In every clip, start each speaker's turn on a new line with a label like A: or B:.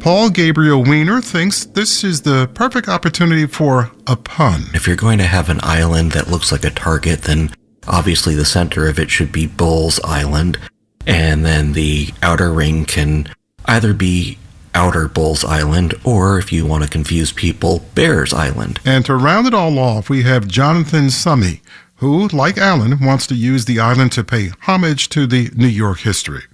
A: Paul Gabriel Weiner thinks this is the perfect opportunity for a pun.
B: If you're going to have an island that looks like a target, then obviously the center of it should be Bull's Island, and then the outer ring can either be Outer Bull's Island, or if you want to confuse people, Bear's Island.
A: And to round it all off, we have Jonathan Summey, who, like Alan, wants to use the island to pay homage to the New York history.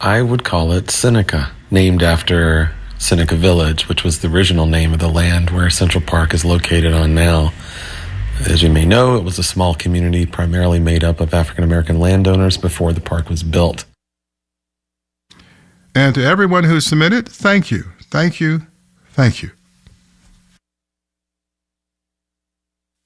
C: I would call it Seneca, named after Seneca Village, which was the original name of the land where Central Park is located on now. As you may know, it was a small community primarily made up of African-American landowners before the park was built.
A: And to everyone who submitted, thank you, thank you, thank you.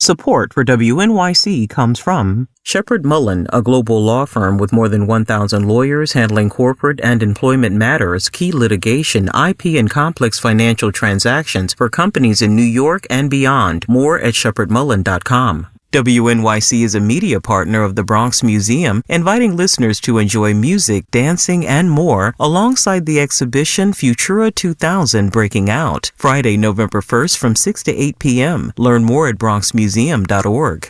D: Support for WNYC comes from Shepherd Mullen, a global law firm with more than 1,000 lawyers handling corporate and employment matters, key litigation, IP, and complex financial transactions for companies in New York and beyond. More at shepherdmullen.com. WNYC is a media partner of the Bronx Museum, inviting listeners to enjoy music, dancing, and more alongside the exhibition Futura 2000 Breaking Out, Friday, November 1st from 6 to 8 p.m. Learn more at bronxmuseum.org.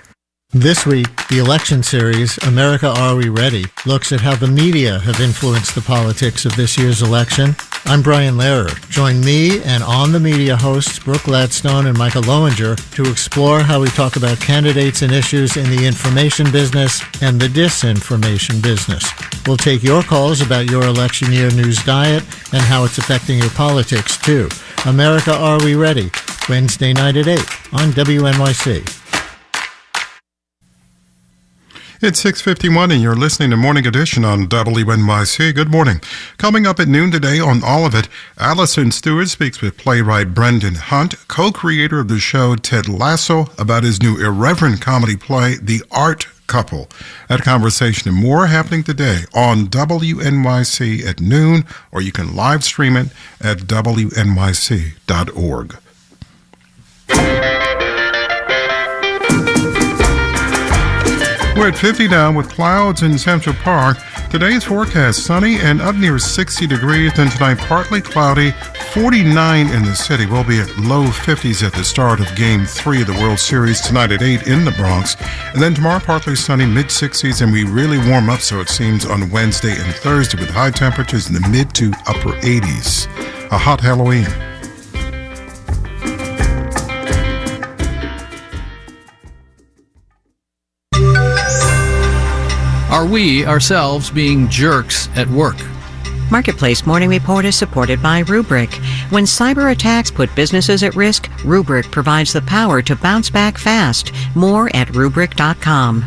E: This week, the election series, America Are We Ready?, looks at how the media have influenced the politics of this year's election. I'm Brian Lehrer. Join me and On the Media hosts Brooke Gladstone and Michael Lowinger to explore how we talk about candidates and issues in the information business and the disinformation business. We'll take your calls about your election year news diet and how it's affecting your politics, too. America Are We Ready? Wednesday night at 8 on WNYC.
A: It's 6:51 and you're listening to Morning Edition on WNYC. Good morning. Coming up at noon today on All of It, Allison Stewart speaks with playwright Brendan Hunt, co-creator of the show Ted Lasso, about his new irreverent comedy play, The Art Couple. That conversation and more happening today on WNYC at noon, or you can live stream it at WNYC.org. We're at 50 now with clouds in Central Park. Today's forecast sunny and up near 60 degrees. Then tonight partly cloudy, 49 in the city. We'll be at low 50s at the start of Game 3 of the World Series tonight at 8 in the Bronx. And then tomorrow partly sunny, mid-60s, and we really warm up, so it seems, on Wednesday and Thursday with high temperatures in the mid to upper 80s. A hot Halloween.
F: Are we ourselves being jerks at work?
G: Marketplace Morning Report is supported by Rubrik. When cyber attacks put businesses at risk, Rubrik provides the power to bounce back fast. More at Rubrik.com.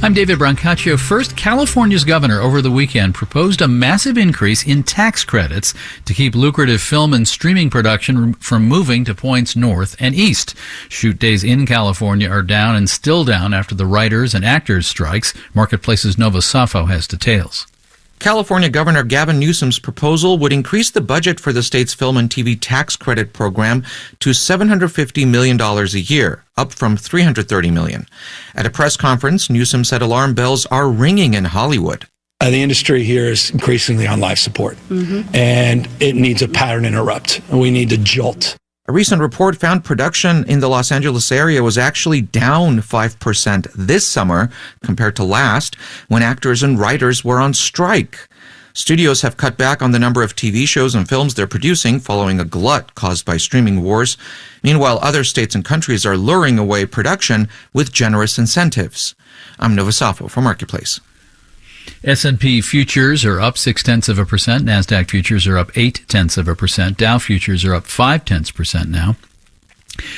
F: I'm David Brancaccio. First, California's governor over the weekend proposed a massive increase in tax credits to keep lucrative film and streaming production from moving to points north and east. Shoot days in California are down and still down after the writers and actors strikes. Marketplace's Nova Safo has details.
H: California Governor Gavin Newsom's proposal would increase the budget for the state's film and TV tax credit program to $750 million a year, up from $330 million. At a press conference, Newsom said alarm bells are ringing in Hollywood.
I: The industry here is increasingly on life support, and it needs a pattern interrupt. We need to jolt.
H: A recent report found production in the Los Angeles area was actually down 5% this summer compared to last, when actors and writers were on strike. Studios have cut back on the number of TV shows and films they're producing following a glut caused by streaming wars. Meanwhile, other states and countries are luring away production with generous incentives. I'm Nova Safo for Marketplace.
F: S&P futures are up 0.6%. NASDAQ futures are up 0.8%. Dow futures are up 0.5% now.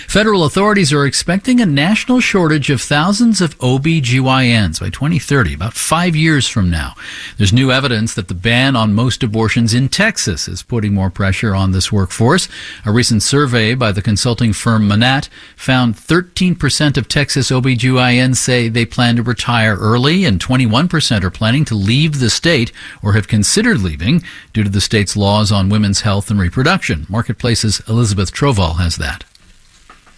F: Federal authorities are expecting a national shortage of thousands of OB-GYNs by 2030, about 5 years from now. There's new evidence that the ban on most abortions in Texas is putting more pressure on this workforce. A recent survey by the consulting firm Manat found 13% of Texas OB-GYNs say they plan to retire early, and 21% are planning to leave the state or have considered leaving due to the state's laws on women's health and reproduction. Marketplace's Elizabeth Troval has that.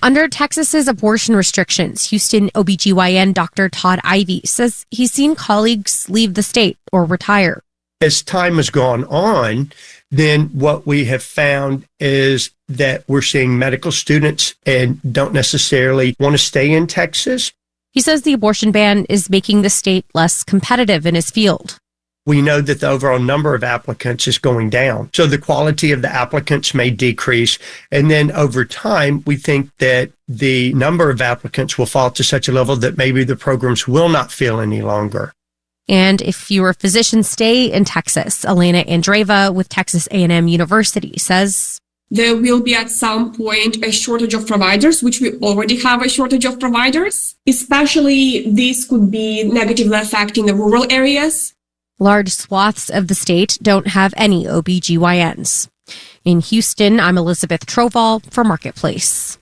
J: Under Texas's abortion restrictions, Houston OB-GYN Dr. Todd Ivey says he's seen colleagues leave the state or retire.
K: As time has gone on, then what we have found is that we're seeing medical students and don't necessarily want to stay in Texas.
J: He says the abortion ban is making the state less competitive in his field.
K: We know that the overall number of applicants is going down. So the quality of the applicants may decrease. And then over time, we think that the number of applicants will fall to such a level that maybe the programs will not fill any longer.
J: And if fewer physicians stay in Texas, Elena Andreeva with Texas A&M University says,
L: there will be at some point a shortage of providers, which we already have a shortage of providers. Especially this could be negatively affecting the rural areas.
J: Large swaths of the state don't have any OBGYNs. In Houston, I'm Elizabeth Troval for Marketplace.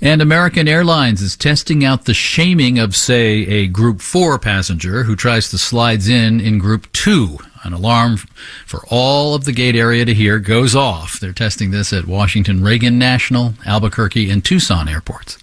F: And American Airlines is testing out the shaming of, say, a Group 4 passenger who tries to slide in Group 2. An alarm for all of the gate area to hear goes off. They're testing this at Washington Reagan National, Albuquerque, and Tucson airports.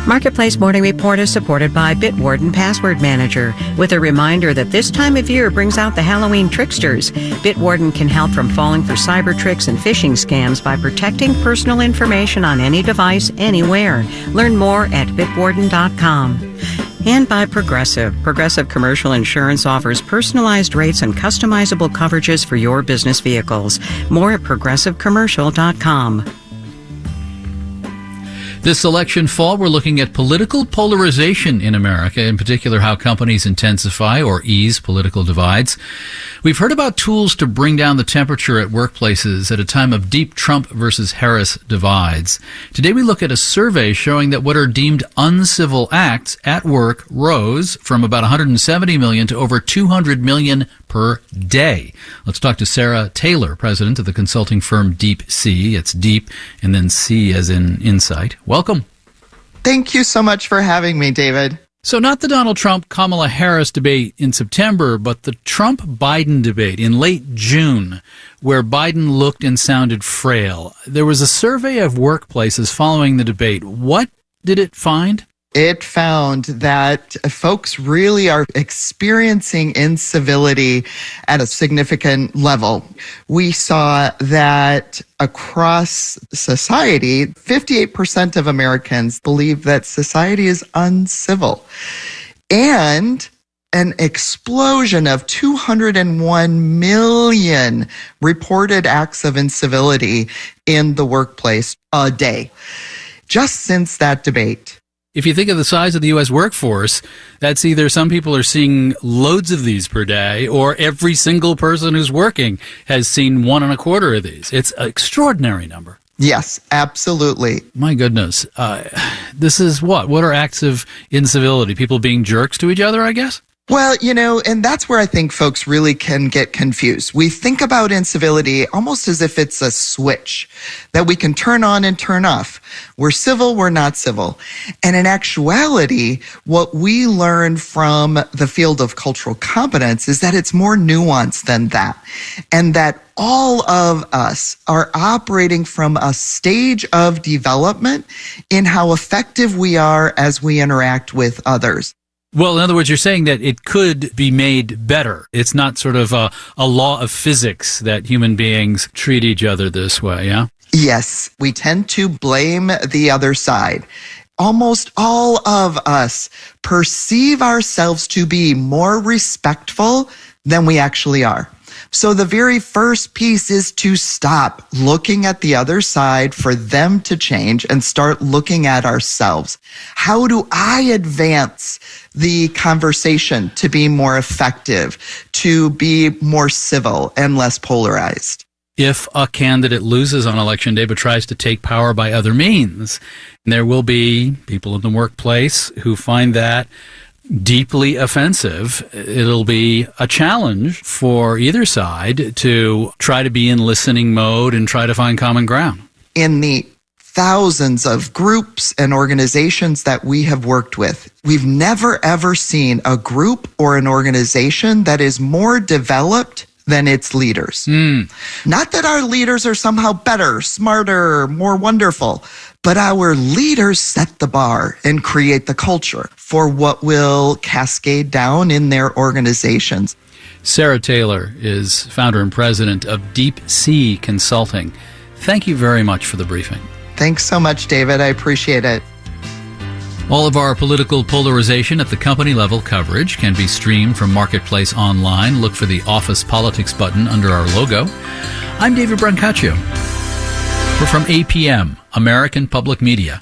G: Marketplace Morning Report is supported by Bitwarden Password Manager, with a reminder that this time of year brings out the Halloween tricksters. Bitwarden can help from falling for cyber tricks and phishing scams by protecting personal information on any device, anywhere. Learn more at bitwarden.com. And by Progressive. Progressive Commercial Insurance offers personalized rates and customizable coverages for your business vehicles. More at progressivecommercial.com.
F: This election fall, we're looking at political polarization in America, in particular how companies intensify or ease political divides. We've heard about tools to bring down the temperature at workplaces at a time of deep Trump versus Harris divides. Today we look at a survey showing that what are deemed uncivil acts at work rose from about 170 million to over 200 million per day. Let's talk to Sarah Taylor, president of the consulting firm Deep Sea. It's deep and then C as in insight. Welcome.
M: Thank you so much for having me, David.
F: So not the Donald Trump-Kamala Harris debate in September, but the Trump-Biden debate in late June, where Biden looked and sounded frail. There was a survey of workplaces following the debate. What did it find?
M: It found that folks really are experiencing incivility at a significant level. We saw that across society, 58% of Americans believe that society is uncivil. And an explosion of 201 million reported acts of incivility in the workplace a day, just since that debate.
F: If you think of the size of the U.S. workforce, that's either some people are seeing loads of these per day, or every single person who's working has seen 1.25 of these. It's an extraordinary number.
M: Yes, absolutely.
F: My goodness. This is what? What are acts of incivility? People being jerks to each other, I guess?
M: Well, and that's where I think folks really can get confused. We think about incivility almost as if it's a switch that we can turn on and turn off. We're civil, we're not civil. And in actuality, what we learn from the field of cultural competence is that it's more nuanced than that. And that all of us are operating from a stage of development in how effective we are as we interact with others.
F: Well, in other words, you're saying that it could be made better. It's not sort of a law of physics that human beings treat each other this way, yeah?
M: Yes, we tend to blame the other side. Almost all of us perceive ourselves to be more respectful than we actually are. So the very first piece is to stop looking at the other side for them to change and start looking at ourselves. How do I advance the conversation to be more effective, to be more civil and less polarized?
F: If a candidate loses on Election Day but tries to take power by other means, there will be people in the workplace who find that deeply offensive. It'll be a challenge for either side to try to be in listening mode and try to find common ground.
M: In the thousands of groups and organizations that we have worked with, we've never ever seen a group or an organization that is more developed than its leaders. Not that our leaders are somehow better, smarter, more wonderful, but our leaders set the bar and create the culture for what will cascade down in their organizations.
F: Sarah Taylor is founder and president of Deep Sea Consulting. Thank you very much for the briefing.
M: Thanks so much, David. I appreciate it.
F: All of our political polarization at the company level coverage can be streamed from Marketplace Online. Look for the Office Politics button under our logo. I'm David Brancaccio. We're from APM, American Public Media.